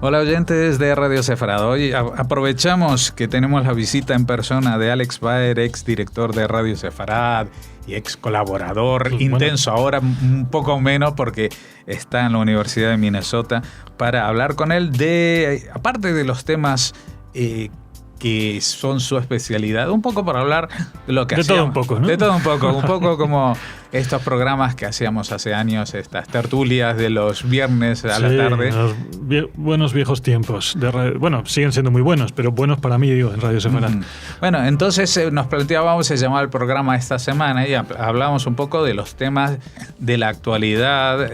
Hola oyentes de Radio Sefarad. Hoy aprovechamos que tenemos la visita en persona de Alex Baer, ex director de Radio Sefarad y ex colaborador intenso, ahora un poco menos porque está en la Universidad de Minnesota, para hablar con él de, aparte de los temas que son su especialidad, un poco para hablar de lo que hacíamos. De todo un poco, ¿no? De todo un poco como estos programas que hacíamos hace años, estas tertulias de los viernes a la tarde. Los buenos viejos tiempos. Bueno, siguen siendo muy buenos, pero buenos para mí, digo, en Radio Sefarad. Bueno, entonces nos planteábamos, se llamaba el programa esta semana y hablábamos un poco de los temas de la actualidad,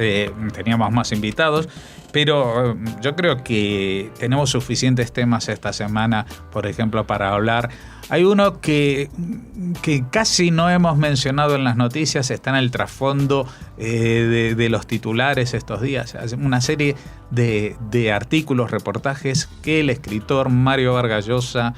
teníamos más invitados. Pero yo creo que tenemos suficientes temas esta semana, por ejemplo, para hablar. Hay uno que casi no hemos mencionado en las noticias, está en el trasfondo de los titulares estos días. Una serie de artículos, reportajes que el escritor Mario Vargas Llosa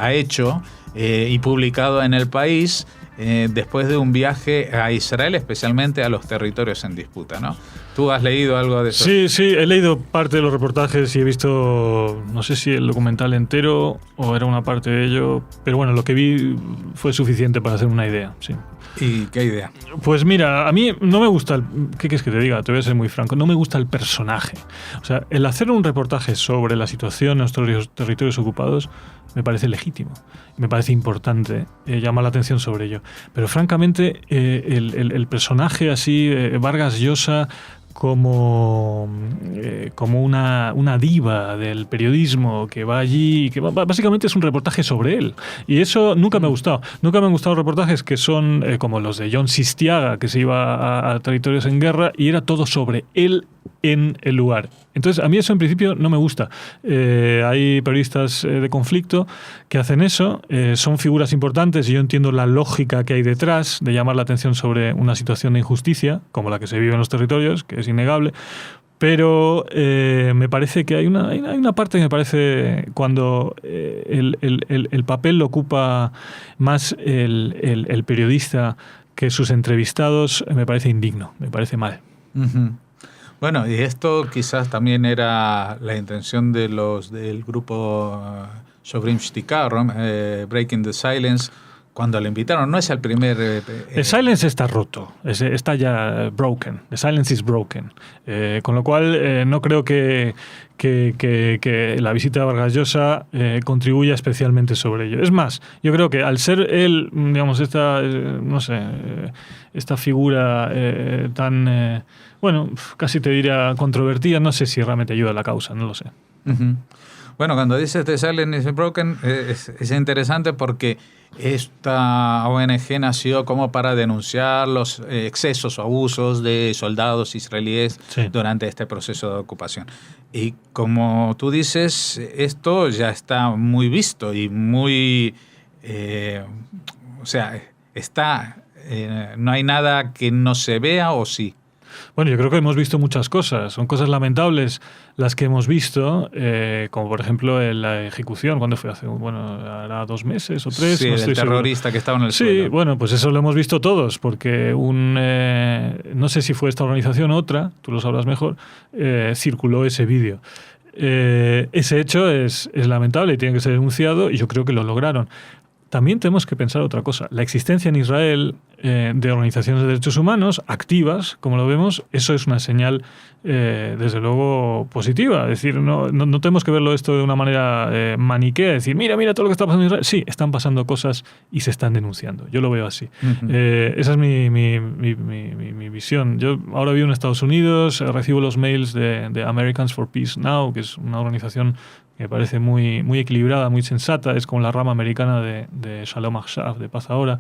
ha hecho y publicado en El País después de un viaje a Israel, especialmente a los territorios en disputa, ¿no? ¿Tú has leído algo de eso? Sí, he leído parte de los reportajes y he visto, no sé si el documental entero o era una parte de ello, pero bueno, lo que vi fue suficiente para hacer una idea, sí. ¿Y qué idea? Pues mira, a mí no me gusta, ¿qué quieres que te diga? Te voy a ser muy franco, no me gusta el personaje. O sea, el hacer un reportaje sobre la situación en los territorios ocupados me parece legítimo, me parece importante llamar la atención sobre ello. Pero francamente, el personaje así, Vargas Llosa, como una diva del periodismo que va allí y que básicamente es un reportaje sobre él. Y eso nunca me ha gustado. Nunca me han gustado reportajes que son como los de John Sistiaga, que se iba a territorios en guerra y era todo sobre él en el lugar. Entonces, a mí eso en principio no me gusta. Hay periodistas de conflicto que hacen eso, son figuras importantes y yo entiendo la lógica que hay detrás de llamar la atención sobre una situación de injusticia, como la que se vive en los territorios, que es innegable, pero me parece que hay una parte que me parece cuando el papel lo ocupa más el periodista que sus entrevistados, me parece indigno, me parece mal. Uh-huh. Bueno, y esto quizás también era la intención del grupo Shobrim Shtikar, Breaking the Silence, cuando lo invitaron. No es el primer... The Silence está roto, está ya broken. The Silence is broken. Con lo cual no creo que la visita de Vargas Llosa contribuya especialmente sobre ello. Es más, yo creo que al ser él, digamos, esta figura tan... bueno, casi te diría controvertida, no sé si realmente ayuda a la causa, no lo sé. Uh-huh. Bueno, cuando dices The Silence is Broken es interesante porque esta ONG nació como para denunciar los excesos o abusos de soldados israelíes durante este proceso de ocupación. Y como tú dices, esto ya está muy visto y muy... no hay nada que no se vea o sí. Bueno, yo creo que hemos visto muchas cosas. Son cosas lamentables las que hemos visto, como por ejemplo la ejecución, ¿cuándo fue? Era 2 meses o 3. Sí, no el terrorista que estaba en el suelo. Sí, bueno, pues eso lo hemos visto todos, porque no sé si fue esta organización o otra, tú lo sabrás mejor, circuló ese vídeo. Ese hecho es lamentable y tiene que ser denunciado y yo creo que lo lograron. También tenemos que pensar otra cosa. La existencia en Israel de organizaciones de derechos humanos activas, como lo vemos, eso es una señal, desde luego, positiva. Es decir, no tenemos que verlo esto de una manera maniquea, decir, mira todo lo que está pasando en Israel. Sí, están pasando cosas y se están denunciando. Yo lo veo así. Uh-huh. Esa es mi visión. Yo ahora vivo en Estados Unidos, recibo los mails de Americans for Peace Now, que es una organización que me parece muy, muy equilibrada, muy sensata, es como la rama americana de Shalom Achshav, de Paz Ahora.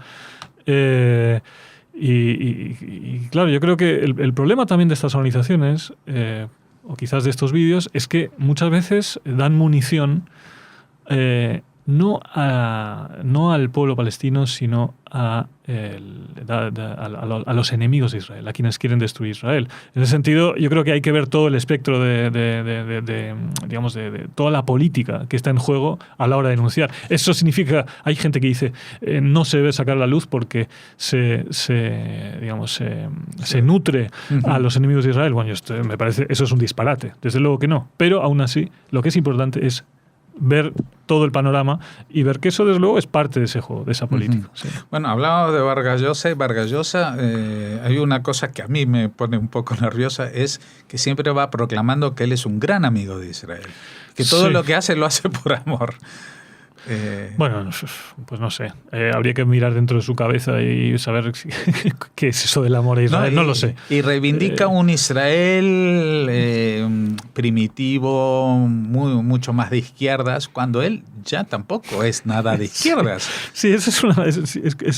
Y claro, yo creo que el problema también de estas organizaciones, o quizás de estos vídeos, es que muchas veces dan munición no al pueblo palestino, sino a los enemigos de Israel, a quienes quieren destruir Israel. En ese sentido, yo creo que hay que ver todo el espectro digamos, de toda la política que está en juego a la hora de denunciar. Eso significa, hay gente que dice, no se debe sacar a la luz porque se nutre a los enemigos de Israel. Bueno, me parece, eso es un disparate, desde luego que no. Pero aún así, lo que es importante es ver todo el panorama y ver que eso, desde luego, es parte de ese juego, de esa política. Sí. Bueno, hablábamos de Vargas Llosa, y Vargas Llosa, hay una cosa que a mí me pone un poco nerviosa, es que siempre va proclamando que él es un gran amigo de Israel, que todo lo que hace lo hace por amor. Bueno, pues no sé. Habría que mirar dentro de su cabeza y saber qué es eso del amor a Israel. No lo sé. Y reivindica un Israel primitivo, mucho más de izquierdas, cuando él ya tampoco es nada de izquierdas. Sí, eso es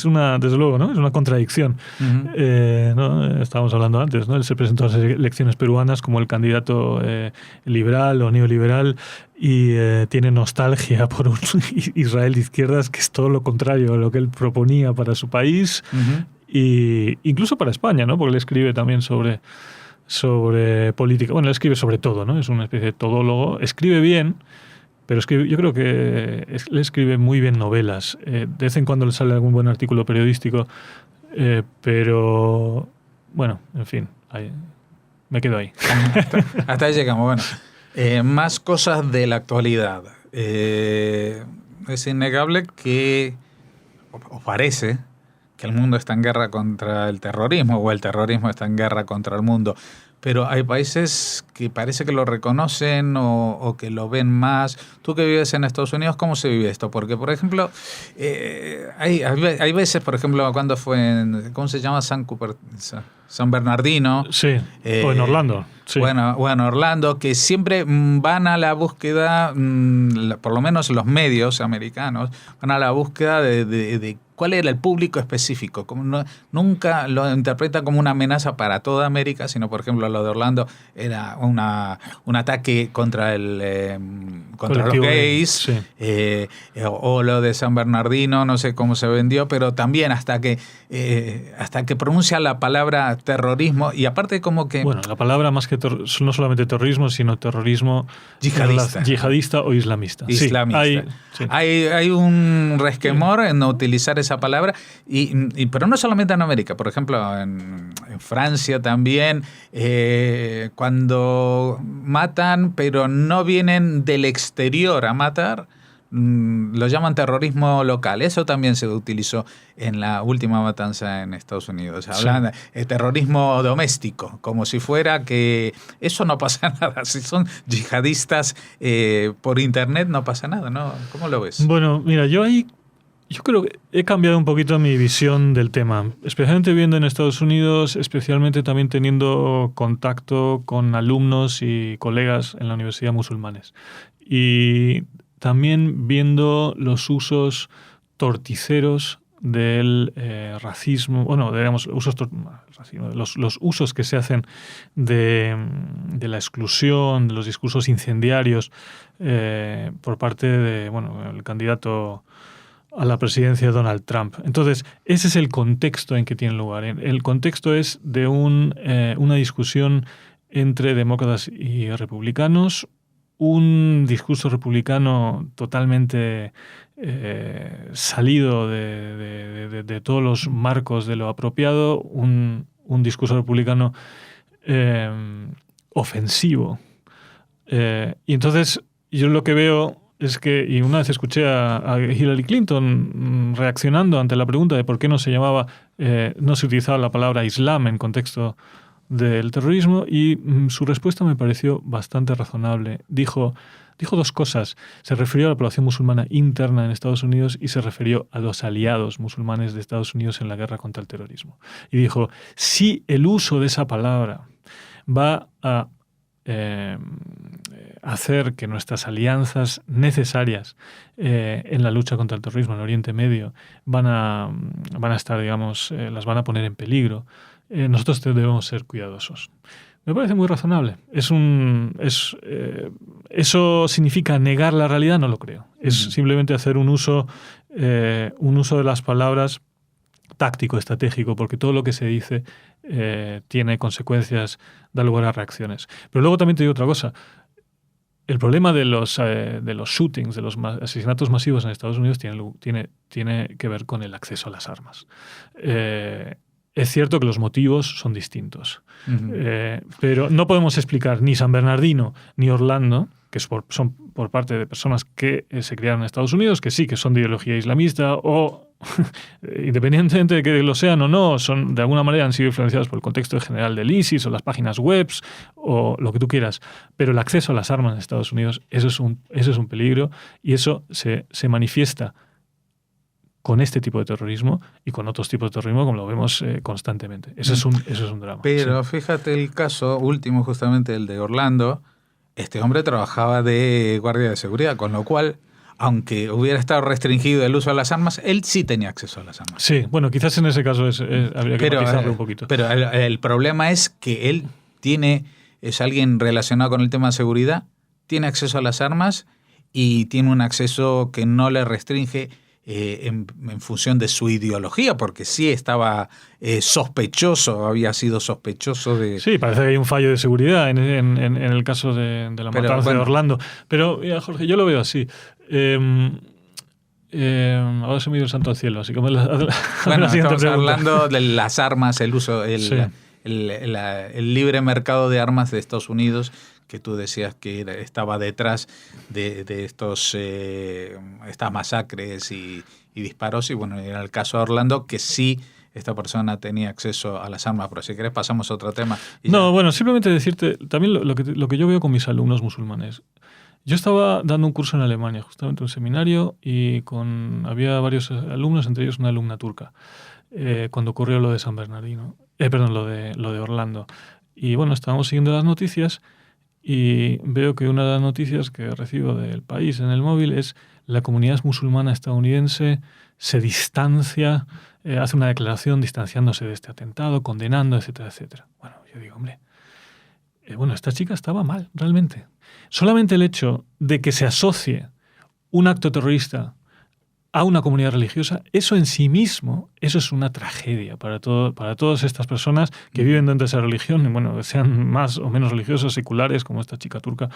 una, desde luego, ¿no? Es una contradicción. ¿No? Estábamos hablando antes, ¿no? Él se presentó a las elecciones peruanas como el candidato liberal o neoliberal y tiene nostalgia por un Israel de izquierdas que es todo lo contrario a lo que él proponía para su país e incluso para España, ¿no? Porque él escribe también sobre política. Bueno, él escribe sobre todo, ¿no? Es una especie de todólogo. Escribe bien, pero yo creo que él escribe muy bien novelas. De vez en cuando le sale algún buen artículo periodístico, pero bueno, en fin, me quedo ahí. Hasta ahí llegamos. Bueno. Más cosas de la actualidad. Es innegable que, o parece, que el mundo está en guerra contra el terrorismo, o el terrorismo está en guerra contra el mundo. Pero hay países que parece que lo reconocen o que lo ven más. Tú que vives en Estados Unidos, ¿cómo se vive esto? Porque, por ejemplo, hay veces, por ejemplo, cuando fue ¿cómo se llama? San Bernardino. Sí, o en Orlando. Sí. Bueno, Orlando, que siempre van a la búsqueda, por lo menos los medios americanos, van a la búsqueda de cuál era el público específico. Nunca lo interpretan como una amenaza para toda América, sino, por ejemplo, lo de Orlando era un ataque contra los gays, sí. O lo de San Bernardino, no sé cómo se vendió, pero también hasta que pronuncia la palabra terrorismo, y aparte como que... Bueno, la palabra más que no solamente terrorismo, sino terrorismo yihadista o islamista. Sí, hay un resquemor en no utilizar esa palabra, pero no solamente en América. Por ejemplo, en Francia también, cuando matan, pero no vienen del exterior a matar, lo llaman terrorismo local. Eso también se utilizó en la última matanza en Estados Unidos. Hablan de terrorismo doméstico, como si fuera que eso no pasa nada. Si son yihadistas por internet, no pasa nada, ¿no? ¿Cómo lo ves? Bueno, mira, yo creo que he cambiado un poquito mi visión del tema, especialmente viviendo en Estados Unidos, especialmente también teniendo contacto con alumnos y colegas en la universidad musulmanes. Y también viendo los usos torticeros del racismo, bueno, digamos, los usos que se hacen de la exclusión, de los discursos incendiarios por parte de, el candidato a la presidencia Donald Trump. Entonces, ese es el contexto en que tiene lugar. El contexto es de una discusión entre demócratas y republicanos, un discurso republicano totalmente salido de todos los marcos de lo apropiado, un discurso republicano ofensivo. Y entonces yo lo que veo es que, y una vez escuché a Hillary Clinton reaccionando ante la pregunta de por qué no se utilizaba la palabra Islam en contexto del terrorismo, y su respuesta me pareció bastante razonable. Dijo dos cosas. Se refirió a la población musulmana interna en Estados Unidos y se refirió a los aliados musulmanes de Estados Unidos en la guerra contra el terrorismo. Y dijo, si el uso de esa palabra va a hacer que nuestras alianzas necesarias en la lucha contra el terrorismo en Oriente Medio van a estar, digamos, las van a poner en peligro, nosotros debemos ser cuidadosos. Me parece muy razonable. ¿Eso significa negar la realidad? No lo creo. Es simplemente hacer un uso de las palabras táctico, estratégico, porque todo lo que se dice tiene consecuencias, da lugar a reacciones. Pero luego también te digo otra cosa. El problema de los shootings, de los asesinatos masivos en Estados Unidos tiene que ver con el acceso a las armas. Es cierto que los motivos son distintos, pero no podemos explicar ni San Bernardino ni Orlando, que son por parte de personas que se criaron en Estados Unidos, que sí, que son de ideología islamista o independientemente de que lo sean o no, son de alguna manera han sido influenciados por el contexto general del ISIS o las páginas web o lo que tú quieras. Pero el acceso a las armas en Estados Unidos, eso es un peligro y eso se manifiesta con este tipo de terrorismo y con otros tipos de terrorismo como lo vemos constantemente. Eso es un drama. Pero sí. Fíjate el caso último, justamente el de Orlando. Este hombre trabajaba de guardia de seguridad, con lo cual, aunque hubiera estado restringido el uso de las armas, él sí tenía acceso a las armas. Sí, bueno, quizás en ese caso habría que matizarlo un poquito. Pero el problema es que él es alguien relacionado con el tema de seguridad, tiene acceso a las armas y tiene un acceso que no le restringe en función de su ideología, porque sí estaba había sido sospechoso de... Sí, parece que hay un fallo de seguridad en el caso de la matanza de Orlando. Pero, mira, Jorge, yo lo veo así. Ahora se me dio el santo al cielo, así que bueno, estamos hablando de las armas, el uso, el libre mercado de armas de Estados Unidos, que tú decías que estaba detrás de estas masacres y disparos. Y bueno, era el caso de Orlando, que sí esta persona tenía acceso a las armas. Pero si querés pasamos a otro tema. Bueno, simplemente decirte, también lo que yo veo con mis alumnos musulmanes. Yo estaba dando un curso en Alemania, justamente un seminario, y había varios alumnos, entre ellos una alumna turca, cuando ocurrió lo de San Bernardino, lo de Orlando. Y bueno, estábamos siguiendo las noticias y veo que una de las noticias que recibo del país en el móvil es la comunidad musulmana estadounidense se distancia, hace una declaración distanciándose de este atentado, condenando, etcétera, etcétera. Bueno, yo digo, hombre, esta chica estaba mal, realmente. Solamente el hecho de que se asocie un acto terrorista a una comunidad religiosa, eso en sí mismo, eso es una tragedia para todas estas personas que viven dentro de esa religión, y bueno, sean más o menos religiosos, seculares, como esta chica turca.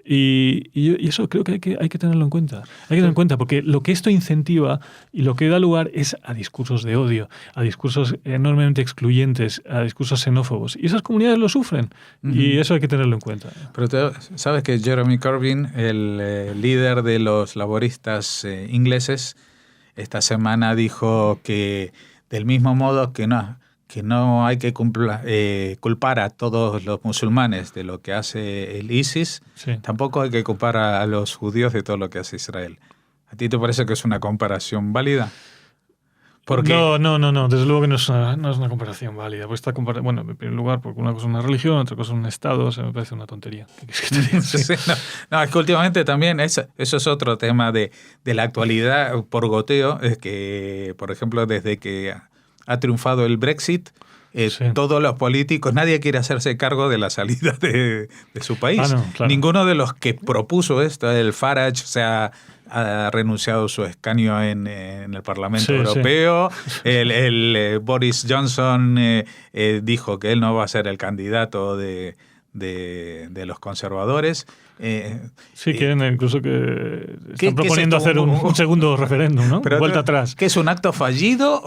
Y eso creo que hay que tenerlo en cuenta. Hay que tenerlo en cuenta, porque lo que esto incentiva y lo que da lugar es a discursos de odio, a discursos enormemente excluyentes, a discursos xenófobos. Y esas comunidades lo sufren. Y eso hay que tenerlo en cuenta. Pero sabes que Jeremy Corbyn, el líder de los laboristas ingleses, esta semana dijo que del mismo modo que no hay que culpar a todos los musulmanes de lo que hace el ISIS, sí, tampoco hay que culpar a los judíos de todo lo que hace Israel. ¿A ti te parece que es una comparación válida? Porque... No, desde luego que no es una comparación válida. Pues bueno, en primer lugar, porque una cosa es una religión, otra cosa es un Estado, me parece una tontería. Sí, no, es que últimamente también eso es otro tema de la actualidad por goteo, es que, por ejemplo, desde que ha triunfado el Brexit, todos los políticos, nadie quiere hacerse cargo de la salida de su país. Claro. Ninguno de los que propuso esto, el Farage, ha renunciado a su escaño en el Parlamento Europeo. Sí. El Boris Johnson dijo que él no va a ser el candidato de los conservadores. Quieren incluso que están proponiendo hacer un segundo referéndum, ¿no? Pero vuelta atrás. ¿Que es un acto fallido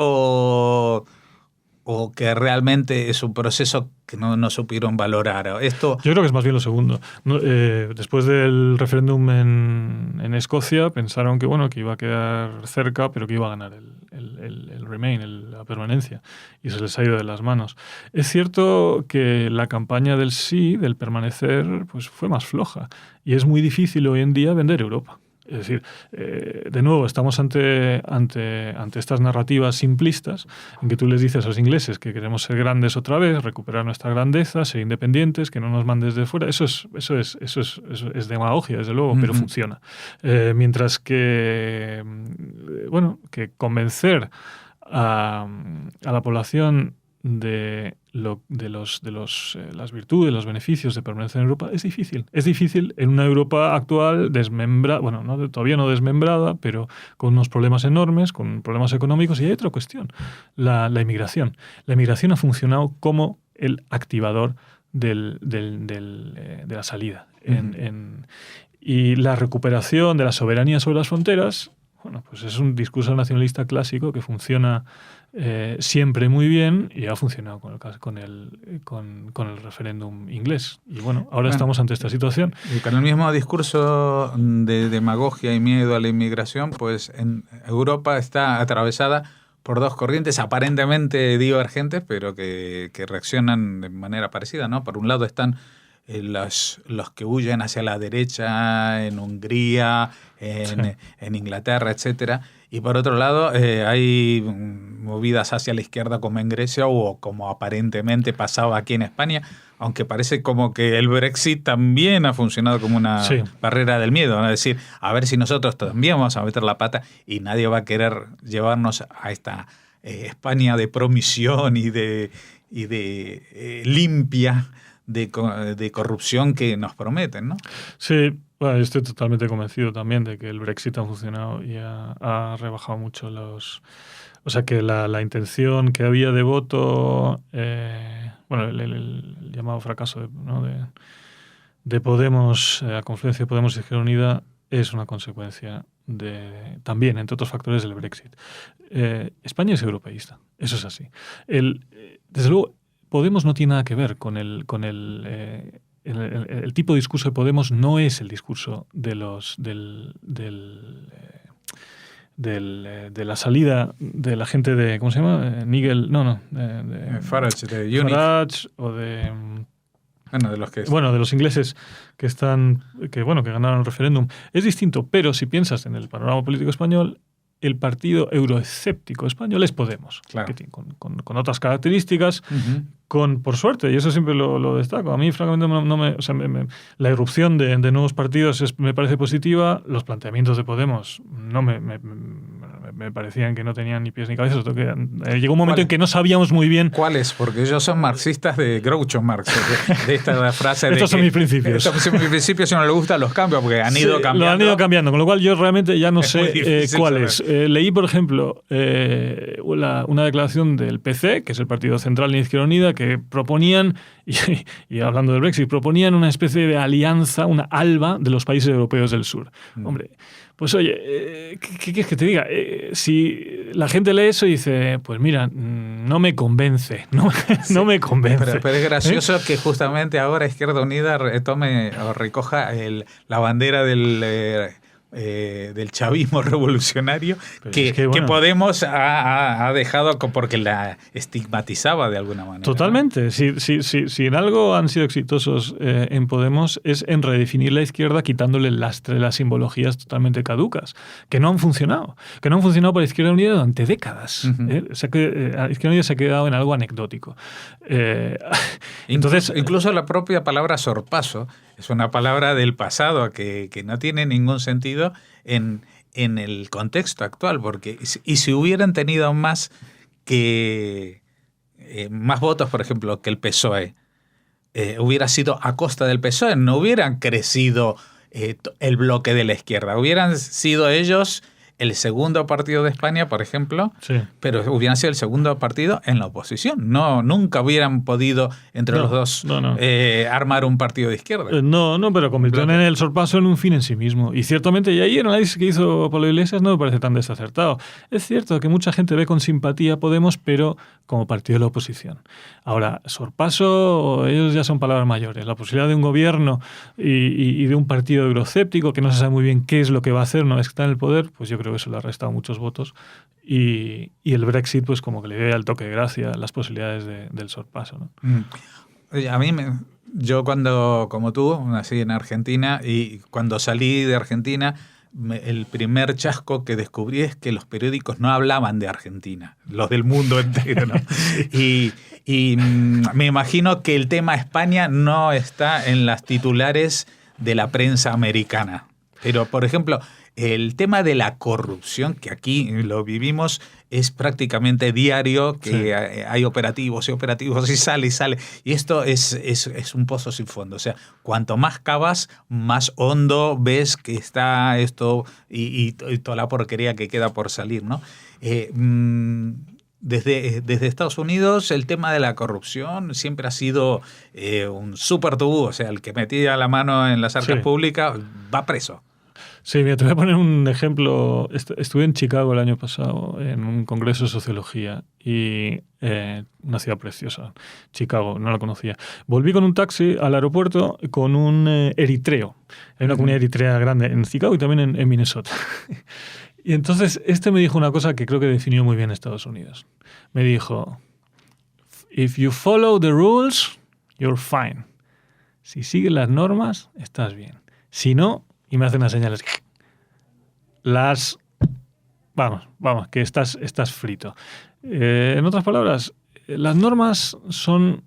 o que realmente es un proceso que no supieron valorar? Yo creo que es más bien lo segundo. Después del referéndum en Escocia pensaron que iba a quedar cerca, pero que iba a ganar el Remain, la permanencia, y se les ha ido de las manos. Es cierto que la campaña del sí, del permanecer, pues fue más floja, y es muy difícil hoy en día vender Europa. Es decir, de nuevo, estamos ante estas narrativas simplistas en que tú les dices a los ingleses que queremos ser grandes otra vez, recuperar nuestra grandeza, ser independientes, que no nos mandes de fuera. Eso es demagogia, desde luego, pero funciona. Mientras que, que convencer a la población de las virtudes, los beneficios de permanecer en Europa, es difícil. Es difícil en una Europa actual desmembrada, bueno, todavía no desmembrada, pero con unos problemas enormes, con problemas económicos. Y hay otra cuestión, la inmigración. La inmigración ha funcionado como el activador de la salida. Y la recuperación de la soberanía sobre las fronteras, bueno, pues es un discurso nacionalista clásico que funciona siempre muy bien y ha funcionado con el referéndum inglés. Y bueno, ahora estamos ante esta situación. Y con el mismo discurso de demagogia y miedo a la inmigración, pues en Europa está atravesada por dos corrientes aparentemente divergentes, pero que reaccionan de manera parecida, ¿no? Por un lado están los que huyen hacia la derecha en Hungría, en Inglaterra, etcétera. Y por otro lado, hay movidas hacia la izquierda como en Grecia o como aparentemente pasaba aquí en España, aunque parece como que el Brexit también ha funcionado como una barrera del miedo, ¿no? Es decir, a ver si nosotros también vamos a meter la pata y nadie va a querer llevarnos a esta España de promisión y de limpia de corrupción que nos prometen, ¿no? Sí, bueno, estoy totalmente convencido también de que el Brexit ha funcionado y ha rebajado mucho los... O sea, que la intención que había de voto, bueno, el llamado fracaso de Podemos, a confluencia de Podemos y Izquierda Unida, es una consecuencia también, entre otros factores, del Brexit. España es europeísta, eso es así. Desde luego, Podemos no tiene nada que ver con el tipo de discurso de Podemos, no es el discurso de la salida de la gente de, ¿cómo se llama? Nigel, Farage, de UNIF. Farage o de... Bueno, de los ingleses que ganaron el referéndum. Es distinto, pero si piensas en el panorama político español, el partido euroescéptico español es Podemos, claro, que con otras características, por suerte, y eso siempre lo destaco. A mí, francamente, la irrupción de nuevos partidos me parece positiva. Los planteamientos de Podemos no me parecían que no tenían ni pies ni cabeza. Llegó un momento en que no sabíamos muy bien... ¿Cuáles? Porque ellos son marxistas de Groucho Marx, de esta frase de estos son mis principios. Estos son mis principios, si no les gustan los cambios, porque han ido cambiando. Lo han ido cambiando, con lo cual yo realmente ya no sé cuáles. Leí, por ejemplo, una declaración del PC, que es el Partido Central de Izquierda Unida, que proponían, y hablando del Brexit, proponían una especie de alianza, una ALBA de los países europeos del sur. Hombre, pues oye, ¿qué quieres que te diga? Si la gente lee eso y dice, pues mira, no me convence, no me convence. Pero es gracioso que justamente ahora Izquierda Unida retome o recoja la bandera del chavismo revolucionario que Podemos ha dejado porque la estigmatizaba de alguna manera. Totalmente. ¿No? Si en algo han sido exitosos en Podemos es en redefinir la izquierda quitándole el lastre de las simbologías totalmente caducas, que no han funcionado para Izquierda Unida durante décadas. O sea que Izquierda Unida se ha quedado en algo anecdótico. Entonces, incluso la propia palabra sorpaso es una palabra del pasado que no tiene ningún sentido en el contexto actual, porque si hubieran tenido más votos, por ejemplo, que el PSOE, hubiera sido a costa del PSOE, no hubieran crecido el bloque de la izquierda, hubieran sido ellos el segundo partido de España, por ejemplo, pero hubieran sido el segundo partido en la oposición. Nunca hubieran podido entre los dos armar un partido de izquierda. Pero convirtieron en el sorpaso en un fin en sí mismo. Y ciertamente, y ahí el análisis que hizo Pablo Iglesias no me parece tan desacertado. Es cierto que mucha gente ve con simpatía a Podemos, pero como partido de la oposición. Ahora, sorpaso, ellos ya son palabras mayores. La posibilidad de un gobierno y de un partido eurocéptico que no se sabe muy bien qué es lo que va a hacer una vez que está en el poder, pues yo creo que eso le ha restado muchos votos y el Brexit pues como que le dio el toque de gracia las posibilidades del sorpaso, ¿no? Oye, yo cuando, como tú, nací en Argentina y cuando salí de Argentina, el primer chasco que descubrí es que los periódicos no hablaban de Argentina, los del mundo entero, ¿no? y me imagino que el tema España no está en las titulares de la prensa americana. Pero, por ejemplo, el tema de la corrupción, que aquí lo vivimos, es prácticamente diario, que hay operativos y sale. Y esto es un pozo sin fondo. O sea, cuanto más cavas, más hondo ves que está esto y toda la porquería que queda por salir, ¿no? Desde Estados Unidos el tema de la corrupción siempre ha sido un súper tabú. O sea, el que metía la mano en las arcas públicas va preso. Sí, mira, te voy a poner un ejemplo. Estuve en Chicago el año pasado en un congreso de sociología y una ciudad preciosa, Chicago, no la conocía. Volví con un taxi al aeropuerto con un eritreo. Hay una comunidad eritrea grande en Chicago y también en Minnesota. Y entonces me dijo una cosa que creo que definió muy bien Estados Unidos. Me dijo, if you follow the rules, you're fine. Si sigues las normas, estás bien. Si no, y me hace unas señales, vamos, que estás frito. En otras palabras, las normas son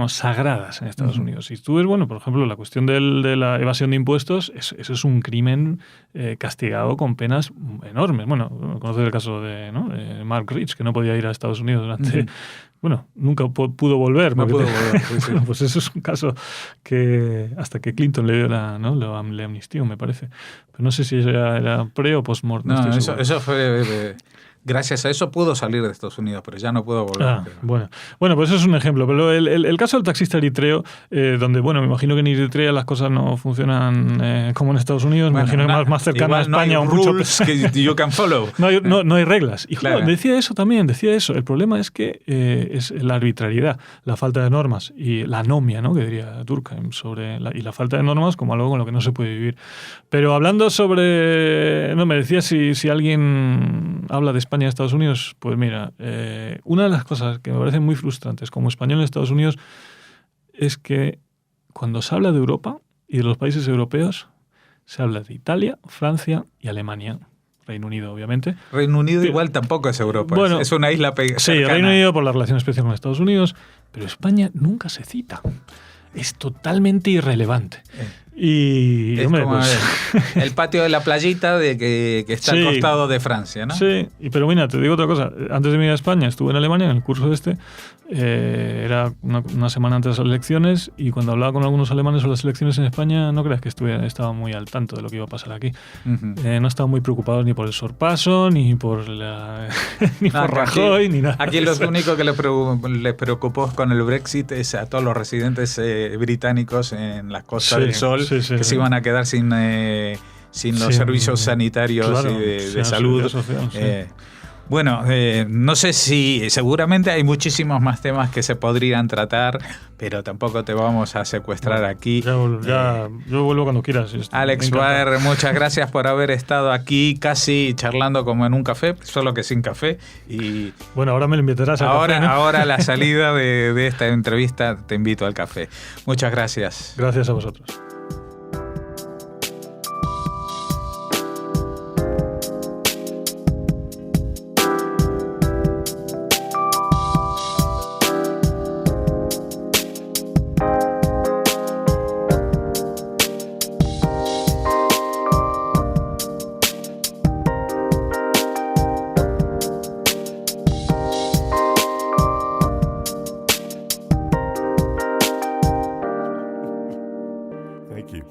sagradas en Estados Unidos. Si tú ves, por ejemplo, la cuestión de la evasión de impuestos, eso es un crimen castigado con penas enormes. Bueno, conoces el caso de Mark Rich, que no podía ir a Estados Unidos durante... nunca pudo volver. No pudo volver. Bueno, pues eso es un caso que hasta que Clinton le dio la amnistía, me parece. Pero no sé si era pre o post-mortem. No, eso fue... Gracias a eso pudo salir de Estados Unidos, pero ya no pudo volver. Bueno, pues eso es un ejemplo. Pero el caso del taxista eritreo, donde, me imagino que en Eritrea las cosas no funcionan como en Estados Unidos, me imagino que más cercano a España. No hay rules que you can follow. No hay reglas. Y decía eso. El problema es que es la arbitrariedad, la falta de normas y la anomia, ¿no?, que diría Durkheim, y la falta de normas como algo con lo que no se puede vivir. Pero hablando sobre... me decía si alguien habla de España y Estados Unidos, pues mira, una de las cosas que me parecen muy frustrantes como español en Estados Unidos es que cuando se habla de Europa y de los países europeos, se habla de Italia, Francia y Alemania. Reino Unido, obviamente. Reino Unido igual tampoco es Europa, es una isla cercana. Sí, Reino Unido por la relación especial con Estados Unidos, pero España nunca se cita. Es totalmente irrelevante. Y es como el patio de la playita que está al costado de Francia, ¿no? Sí, pero mira, te digo otra cosa. Antes de venir a España estuve en Alemania en el curso era una semana antes de las elecciones, y cuando hablaba con algunos alemanes sobre las elecciones en España, no creas que estaba muy al tanto de lo que iba a pasar aquí. No estaban muy preocupados ni por el sorpaso, ni por por Rajoy, ni nada. Aquí lo único que les preocupó con el Brexit es a todos los residentes británicos en las Costas del Sol, que se iban a quedar sin los servicios sanitarios y de salud. Social, bueno, no sé si... Seguramente hay muchísimos más temas que se podrían tratar, pero tampoco te vamos a secuestrar aquí. Yo vuelvo cuando quieras. Alex Baer, muchas gracias por haber estado aquí casi charlando como en un café, solo que sin café. Y bueno, ahora me lo invitarás al café, ¿no? Ahora a la salida de esta entrevista te invito al café. Muchas gracias. Gracias a vosotros. Thank you.